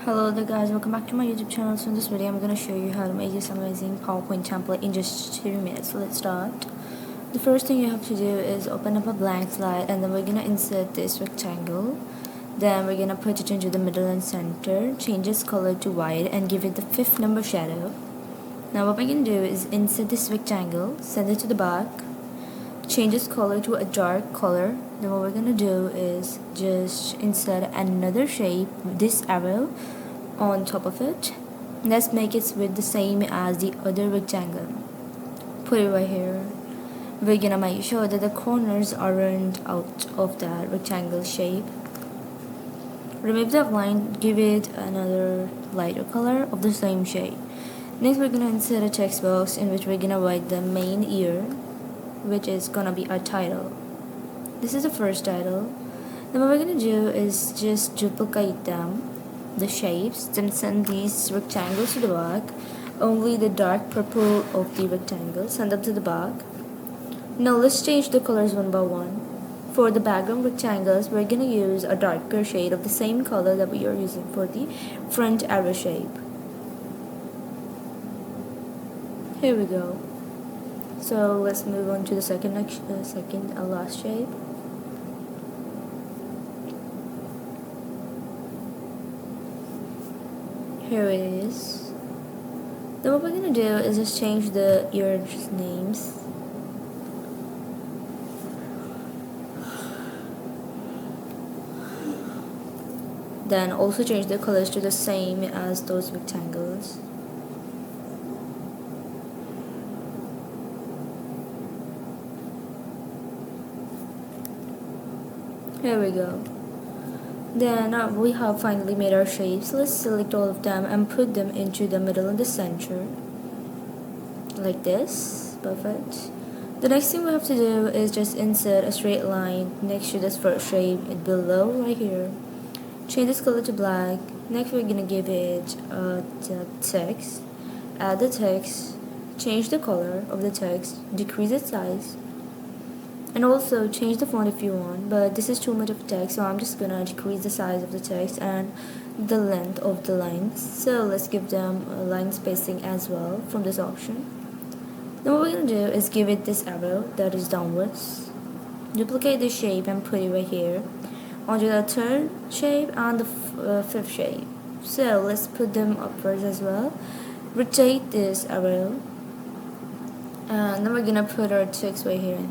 Hello there guys, welcome back to my YouTube channel. So in this video I'm going to show you how to make this amazing PowerPoint template in just 2 minutes. So let's start. The first thing you have to do is open up a blank slide, and then we're going to insert this rectangle. Then we're going to put it into the middle and center, change its color to white and give it the 5th number shadow. Now what we're going to do is insert this rectangle, send it to the back, change its color to a dark color. Then what we're gonna do is just insert another shape, this arrow, on top of it. Let's make its width the same as the other rectangle. Put it right here. We're gonna make sure that the corners aren't out of that rectangle shape. Remove the outline, give it another lighter color of the same shade. Next we're gonna insert a text box in which we're gonna write the main year, which is gonna be our title. This is the first title. Then what we're gonna do is just duplicate them, the shapes, then send these rectangles to the back. Only the dark purple of the rectangle, send them to the back. Now let's change the colors one by one. For the background rectangles, we're gonna use a darker shade of the same color that we are using for the front arrow shape. Here we go. So let's move on to the second last shape. Here it is. Then what we're gonna do is just change the ears names. Then also change the colors to the same as those rectangles. Here we go. Then we have finally made our shapes. Let's select all of them and put them into the middle and the center. Like this. Perfect. The next thing we have to do is just insert a straight line next to this first shape below right here. Change this color to black. Next we're gonna give it the text. Add the text. Change the color of the text. Decrease its size. And also change the font if you want, but this is too much of text, so I'm just gonna decrease the size of the text and the length of the lines. So let's give them a line spacing as well from this option. Then what we're gonna do is give it this arrow that is downwards. Duplicate the shape and put it right here onto the third shape and the fifth shape. So let's put them upwards as well. Rotate this arrow, and then we're gonna put our text right here.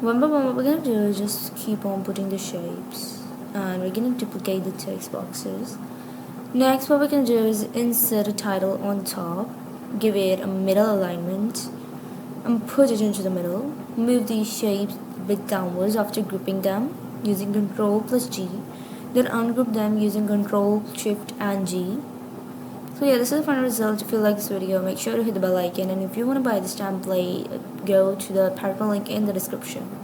One by one, what we're gonna do is just keep on putting the shapes, and we're gonna duplicate the text boxes. Next, what we're gonna do is insert a title on top, give it a middle alignment, and put it into the middle. Move these shapes a bit downwards after grouping them using Ctrl+G. Then ungroup them using Ctrl+Shift and G. So yeah, this is the final result. If you like this video, make sure to hit the bell icon, and if you want to buy this template, go to the PowerPoint link in the description.